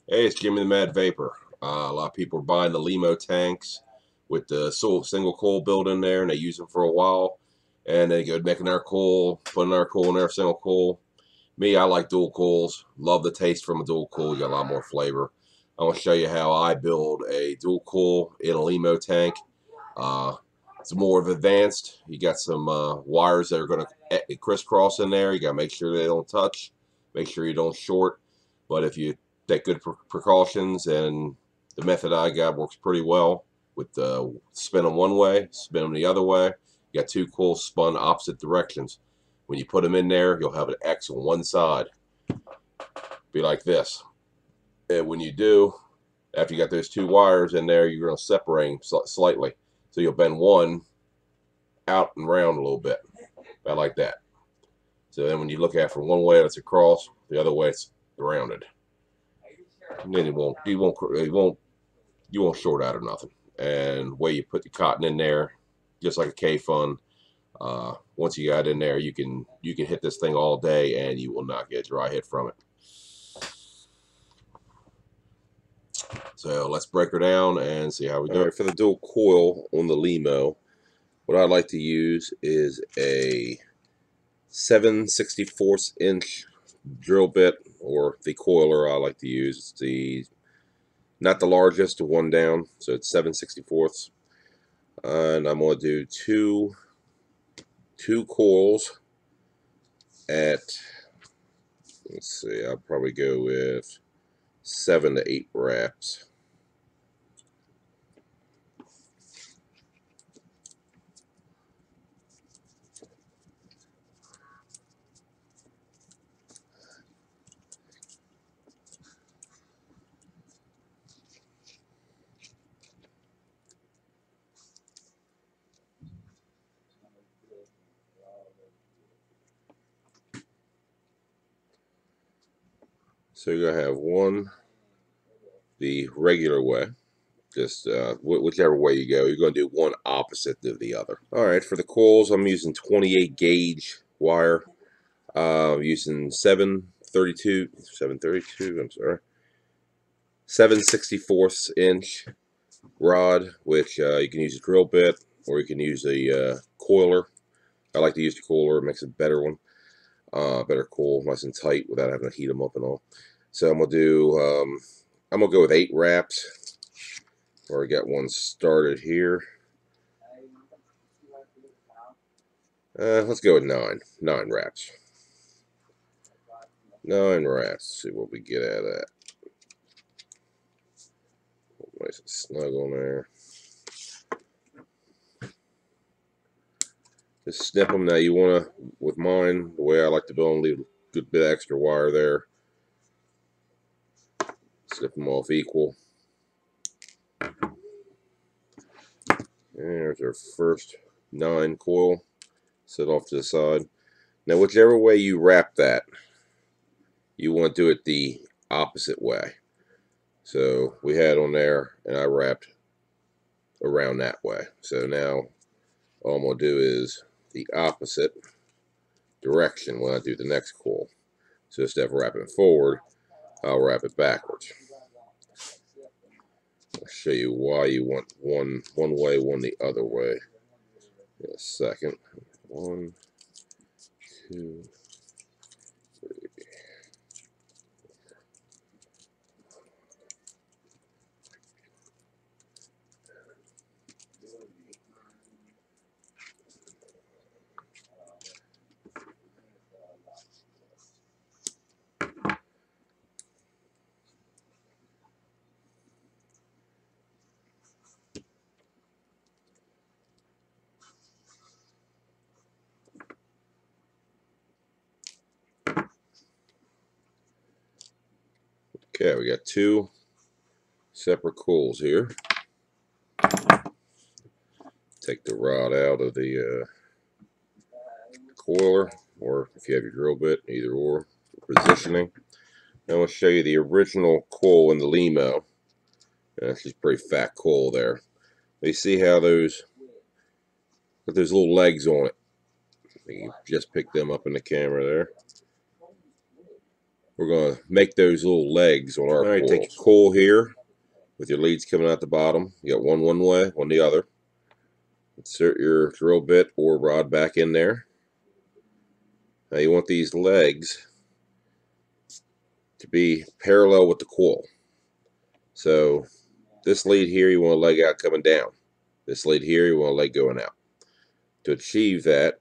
Hey, it's Jimmy the Mad Vapor. A lot of people are buying the lemo tanks with the single coil built in there, and they use them for a while, and they go making their coil, putting their coil in their single coil. Me, I like dual coils. Love the taste from a dual coil. You got a lot more flavor. I'm gonna show you how I build a dual coil in a lemo tank. Uh, it's more of advanced. You got some wires that are going to crisscross in there. You got to make sure they don't touch. Make sure you don't short. But if you take good precautions, and the method I got works pretty well with spin them one way, spin them the other way. You got two coils spun opposite directions. When you put them in there, you'll have an X on one side. Be like this. And when you do, after you got those two wires in there, you're going to separate them slightly. So you'll bend one out and round a little bit, about like that. So then when you look at it from one way, it's across, the other way it's rounded. And then you won't short out or nothing. And way you put the cotton in there, just like a K-Fun. Once you got it in there, you can hit this thing all day and you will not get a dry hit from it. So let's break her down and see how we do. All right, for the dual coil on the lemo, what I like to use is a 7/64 inch drill bit, or the coiler I like to use. It's the not the largest, one down, so it's 7/64. And I'm going to do two coils at, let's see, I'll probably go with 7 to 8 wraps. So you're going to have one the regular way, just whichever way you go, you're going to do one opposite of the other. Alright, for the coils, I'm using 28 gauge wire. Using 732, I'm sorry, 7/64 inch rod, which you can use a drill bit, or you can use a coiler. I like to use the coiler; it makes a better one, better coil, nice and tight without having to heat them up and all. So I'm gonna go with 8 wraps. Already got one started here. Let's go with 9 wraps. 9 wraps. See what we get out of that. Nice and snug on there. Just snip them. Now you want to, with mine, the way I like to build them, leave a good bit of extra wire there. Snip them off equal. And there's our first 9 coil. Set off to the side. Now whichever way you wrap that, you want to do it the opposite way. So we had on there, and I wrapped around that way. So now all I'm going to do is the opposite direction when I do the next coil. So instead of wrapping forward, I'll wrap it backwards. I'll show you why you want one way, one the other way in a second. 1, 2, 3. Okay, we got 2 separate coils here. Take the rod out of the coiler, or if you have your drill bit, either or, for positioning. Now I'm going to show you the original coil in the lemo. That's just pretty fat coil there. You see how those little legs on it. You just pick them up in the camera there. we're going to make those little legs on our coils. Alright, take your coil here with your leads coming out the bottom. You got one way, one the other. Insert your drill bit or rod back in there. Now you want these legs to be parallel with the coil. So this lead here you want a leg out coming down. This lead here you want a leg going out. To achieve that,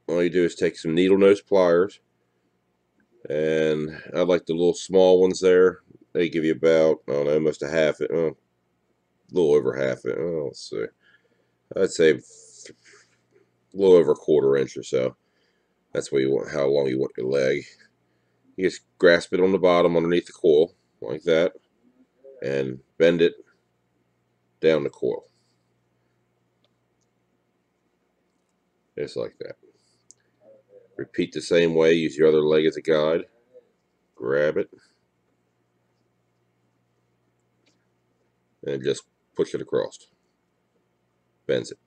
all you do is take some needle nose pliers, and I like the little small ones there. They give you about, I don't know, almost a half, a little over half it. Let's see. I'd say a little over a quarter-inch or so. That's what you want, how long you want your leg. You just grasp it on the bottom underneath the coil, like that, and bend it down the coil. Just like that. Repeat the same way, use your other leg as a guide. Grab it. And just push it across. Bends it.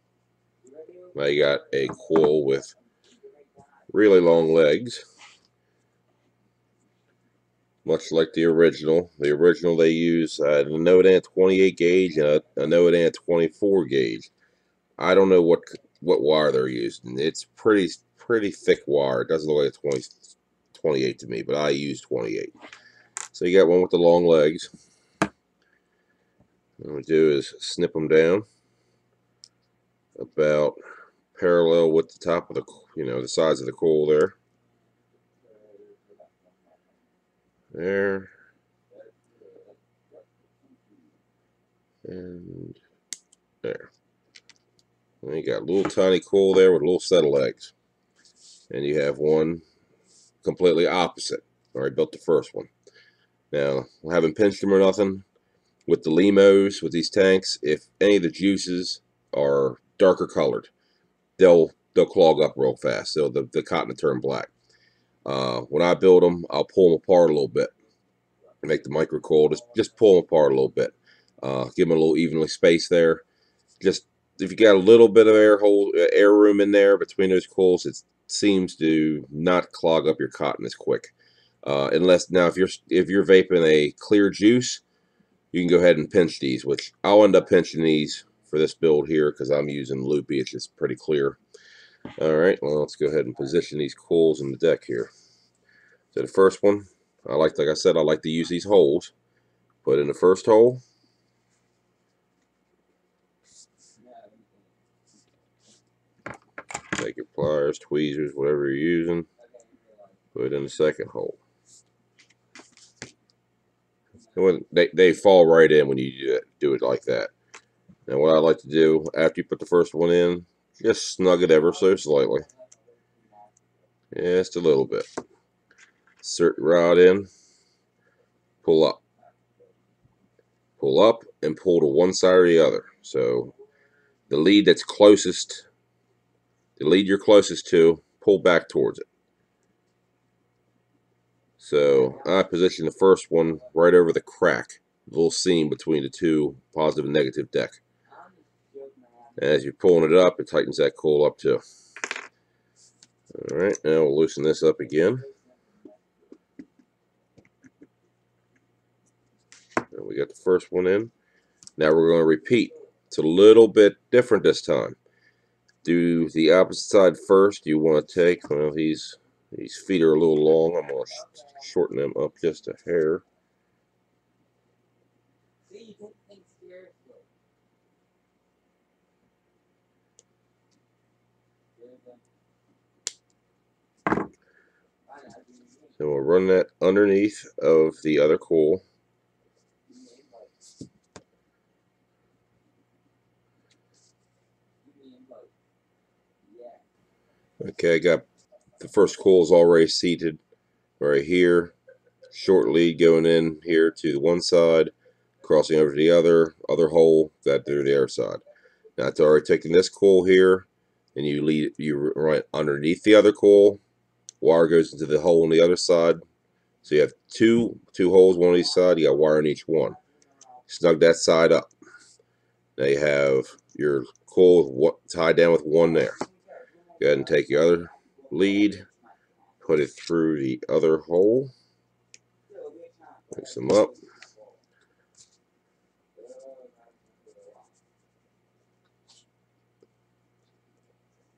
Now you got a coil with really long legs. Much like the original. The original they use a Nodan 28 gauge and a Nodan 24 gauge. I don't know what wire they're using. It's pretty thick wire. It doesn't look like 28 to me, but I use 28. So you got one with the long legs. What we do is snip them down about parallel with the top of the, the sides of the coil there. There. And there. And you got a little tiny coil there with a little set of legs. And you have one completely opposite. Already built the first one. Now, I haven't pinched them or nothing. With the lemos, with these tanks, if any of the juices are darker colored, they'll clog up real fast. So the cotton will turn black. When I build them, I'll pull them apart a little bit. Make the micro coil, just pull them apart a little bit. Give them a little evenly spaced there. Just if you got a little bit of air room in there between those coils, it seems to not clog up your cotton as quick. Unless now, if you're vaping a clear juice, you can go ahead and pinch these, which I'll end up pinching these for this build here because I'm using loopy. It's just pretty clear. All right, well, let's go ahead and position these coils in the deck here. So the first one, like I said, I like to use these holes. Put in the first hole. Take your pliers, tweezers, whatever you're using. Put it in the second hole. And they fall right in when you do it like that. And what I like to do after you put the first one in, just snug it ever so slightly. Just a little bit. Insert the rod in. Pull up. Pull up and pull to one side or the other. So the lead that's closest, the lead you're closest to, pull back towards it. So I position the first one right over the crack, the little seam between the two positive and negative deck. And as you're pulling it up, it tightens that coil up too. Alright, now we'll loosen this up again. And we got the first one in. Now we're going to repeat. It's a little bit different this time. Do the opposite side first. You want to take, well, these feet are a little long. I'm going to shorten them up just a hair. So we'll run that underneath of the other coil. Okay, I got the first coils already seated right here. Short lead going in here to the one side, crossing over to the other hole, that to the other side. Now it's already taking this coil here, and you run underneath the other coil. Wire goes into the hole on the other side. So you have two holes, one on each side. You got wire on each one. Snug that side up. Now you have your coil tied down with one there. Go ahead and take your other lead, put it through the other hole. Mix them up.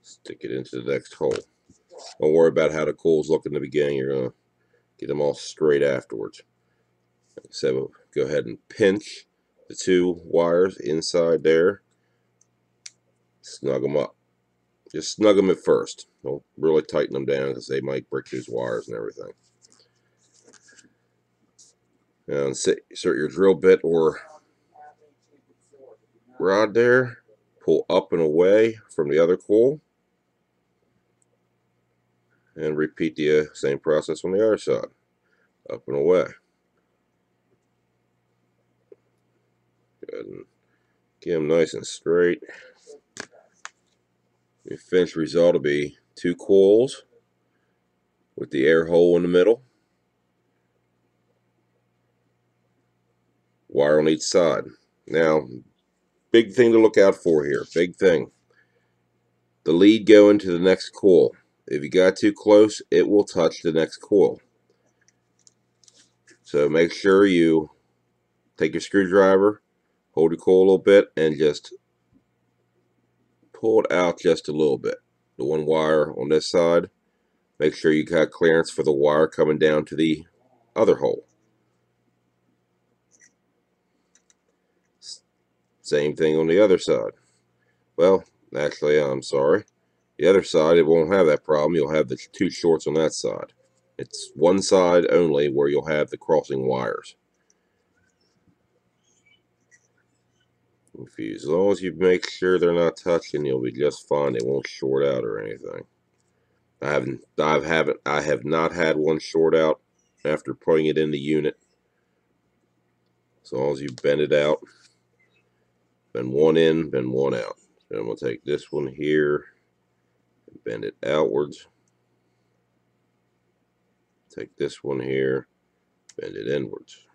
Stick it into the next hole. Don't worry about how the coils look in the beginning. You're going to get them all straight afterwards. Like I said, we'll go ahead and pinch the two wires inside there. Snug them up. Just snug them at first. Don't really tighten them down because they might break those wires and everything. Now insert your drill bit or rod there. Pull up and away from the other coil. And repeat the same process on the other side. Up and away. Go ahead and get them nice and straight. The finished result will be two coils with the air hole in the middle. Wire on each side. Now, big thing to look out for here. Big thing. The lead going to the next coil. If you got too close, it will touch the next coil. So make sure you take your screwdriver, hold your coil a little bit, and just pull it out just a little bit. The one wire on this side, make sure you got clearance for the wire coming down to the other hole. Same thing on the other side. Well, actually, I'm sorry. The other side, it won't have that problem. You'll have the two shorts on that side. It's one side only where you'll have the crossing wires. As long as you make sure they're not touching, you'll be just fine. They won't short out or anything. I have not had one short out after putting it in the unit. As long as you bend it out, bend one in, bend one out. Then we'll take this one here, and bend it outwards. Take this one here, bend it inwards.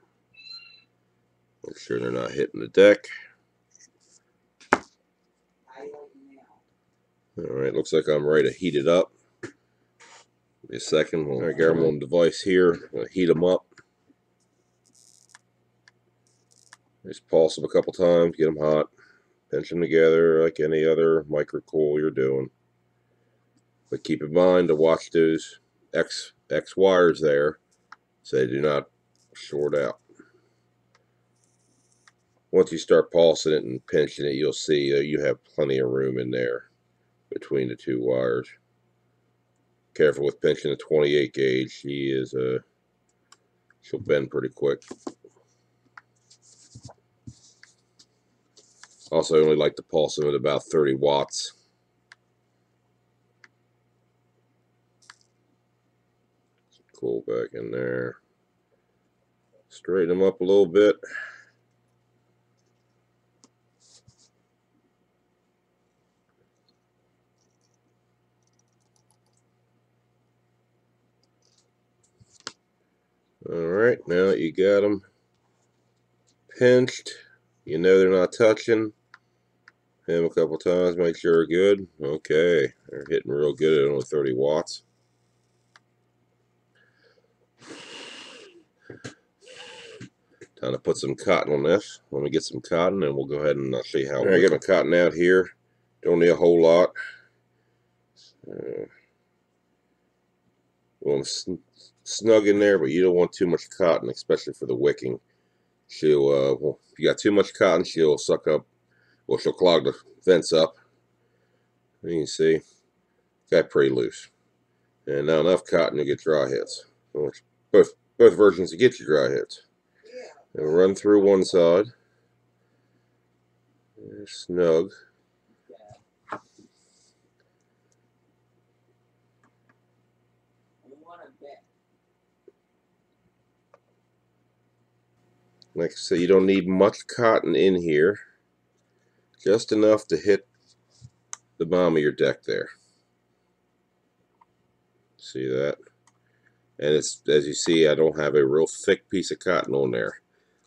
Make sure they're not hitting the deck. Alright, looks like I'm ready to heat it up. Give me a second. We'll get our one device here. We'll heat them up. Just pulse them a couple times, get them hot. Pinch them together like any other micro coil you're doing. But keep in mind to watch those X wires there so they do not short out. Once you start pulsing it and pinching it, you'll see you have plenty of room in there between the two wires. Careful with pinching the 28 gauge. She'll bend pretty quick. Also, I only like to pulse them at about 30 watts. Cool back in there. Straighten them up a little bit. Alright, now that you got them pinched, you know they're not touching. Hit them a couple times, make sure they're good. Okay, they're hitting real good at only 30 watts. Time to put some cotton on this. Let me get some cotton and we'll go ahead and show you how. Alright, I get my cotton out here. Don't need a whole lot. Want to snug in there, but you don't want too much cotton, especially for the wicking. Well, if you got too much cotton, she'll suck up. Well, she'll clog the vents up. You can see, got pretty loose. And not enough cotton to get dry hits. Both versions to get you dry hits. And run through one side. Snug. Like I say, you don't need much cotton in here. Just enough to hit the bottom of your deck there. See that? And it's, as you see, I don't have a real thick piece of cotton on there.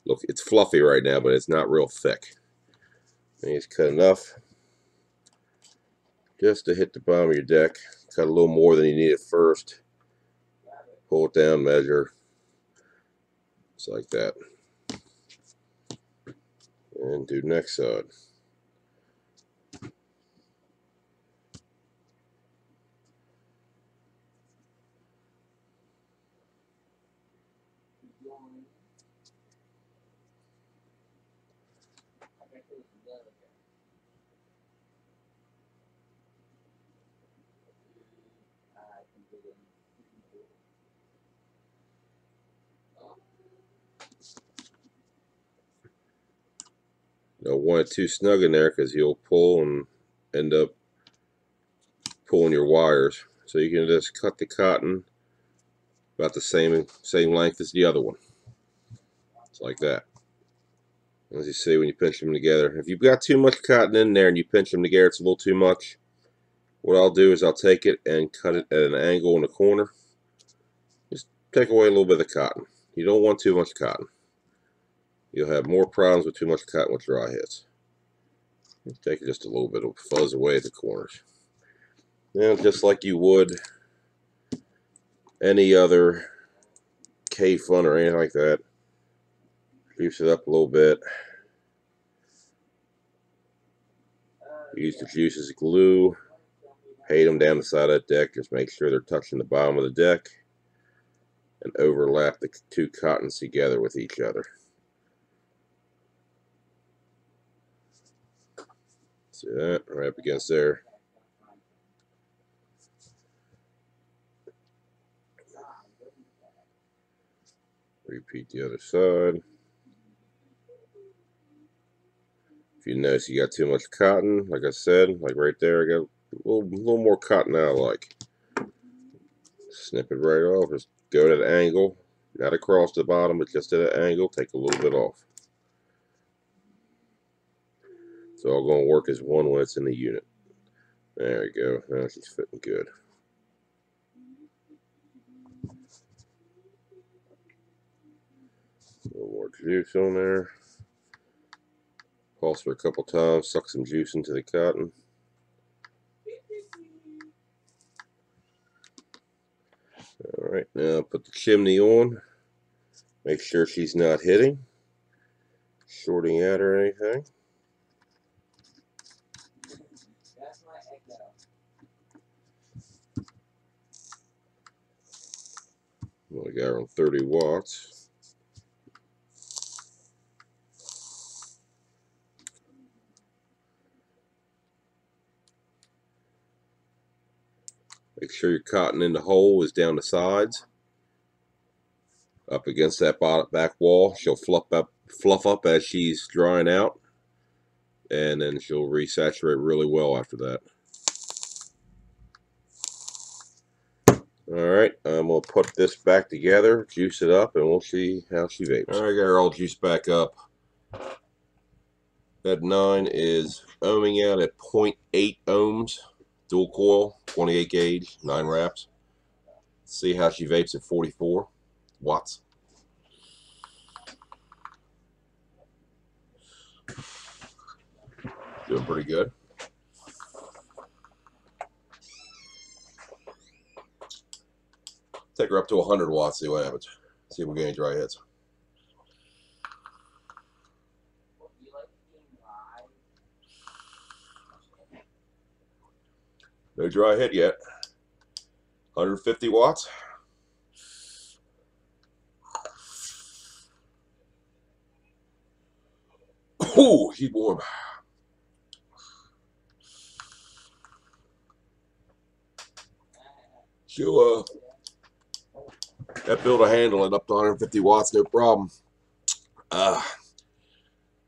Look, it's fluffy right now, but it's not real thick. And you just cut enough just to hit the bottom of your deck. Cut a little more than you need at first. Pull it down, measure. Just like that. And do next side. Don't want it too snug in there because you'll pull and end up pulling your wires. So you can just cut the cotton about the same length as the other one. It's like that. As you see when you pinch them together. If you've got too much cotton in there and you pinch them together, it's a little too much. What I'll do is I'll take it and cut it at an angle in the corner. Just take away a little bit of the cotton. You don't want too much cotton. You'll have more problems with too much cotton with dry hits. Take just a little bit of fuzz away at the corners. Now, just like you would any other K-Fun or anything like that, juice it up a little bit. Use the juice as glue. Hate them down the side of the deck. Just make sure they're touching the bottom of the deck and overlap the two cottons together with each other. See that? Right up against there. Repeat the other side. If you notice you got too much cotton, like I said, like right there, I got a little more cotton than I like. Snip it right off. Just go to the angle, not across the bottom, but just at an angle. Take a little bit off. It's all going to work as one when it's in the unit. There we go. Now she's fitting good. A little more juice on there. Pulse for a couple times. Suck some juice into the cotton. Alright, now put the chimney on. Make sure she's not hitting, shorting out or anything. We got her on 30 watts. Make sure your cotton in the hole is down the sides. Up against that back wall. She'll fluff up as she's drying out. And then she'll resaturate really well after that. Alright, I'm going to put this back together, juice it up, and we'll see how she vapes. Alright, got her all juiced back up. That 9 is ohming out at 0.8 ohms. Dual coil, 28 gauge, 9 wraps. See how she vapes at 44 watts. Doing pretty good. Take her up to 100 watts, see what happens. See if we get any dry hits. No dry hit yet. 150 watts. Ooh, she's warm. She'll that build a handle it up to 150 watts, no problem.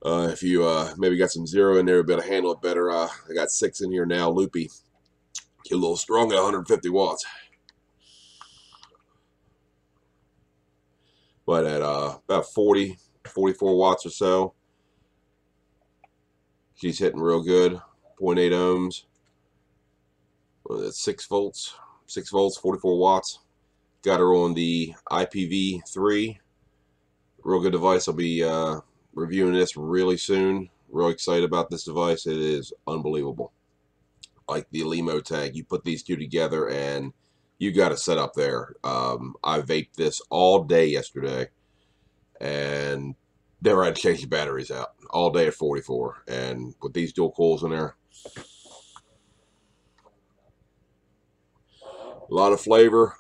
If you maybe got some 0 in there, be able to handle it better. I got 6 in here now, loopy. Get a little strong at 150 watts. But at about 40, 44 watts or so, she's hitting real good. 0.8 ohms. That's 6 volts. 6 volts, 44 watts. Got her on the IPv3. Real good device. I'll be reviewing this really soon. Real excited about this device. It is unbelievable. Like the lemo tank, you put these two together and you got a setup there. I vaped this all day yesterday, and never had to change the batteries out all day at 44. And with these dual coils in there, a lot of flavor,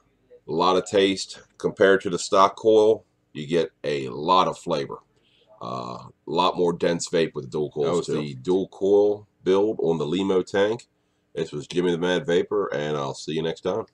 a lot of taste. Compared to the stock coil, you get a lot of flavor. A lot more dense vape with the dual coils. That was the dual coil build on the Lemo tank. This was Jimmy the Mad Vapor, and I'll see you next time.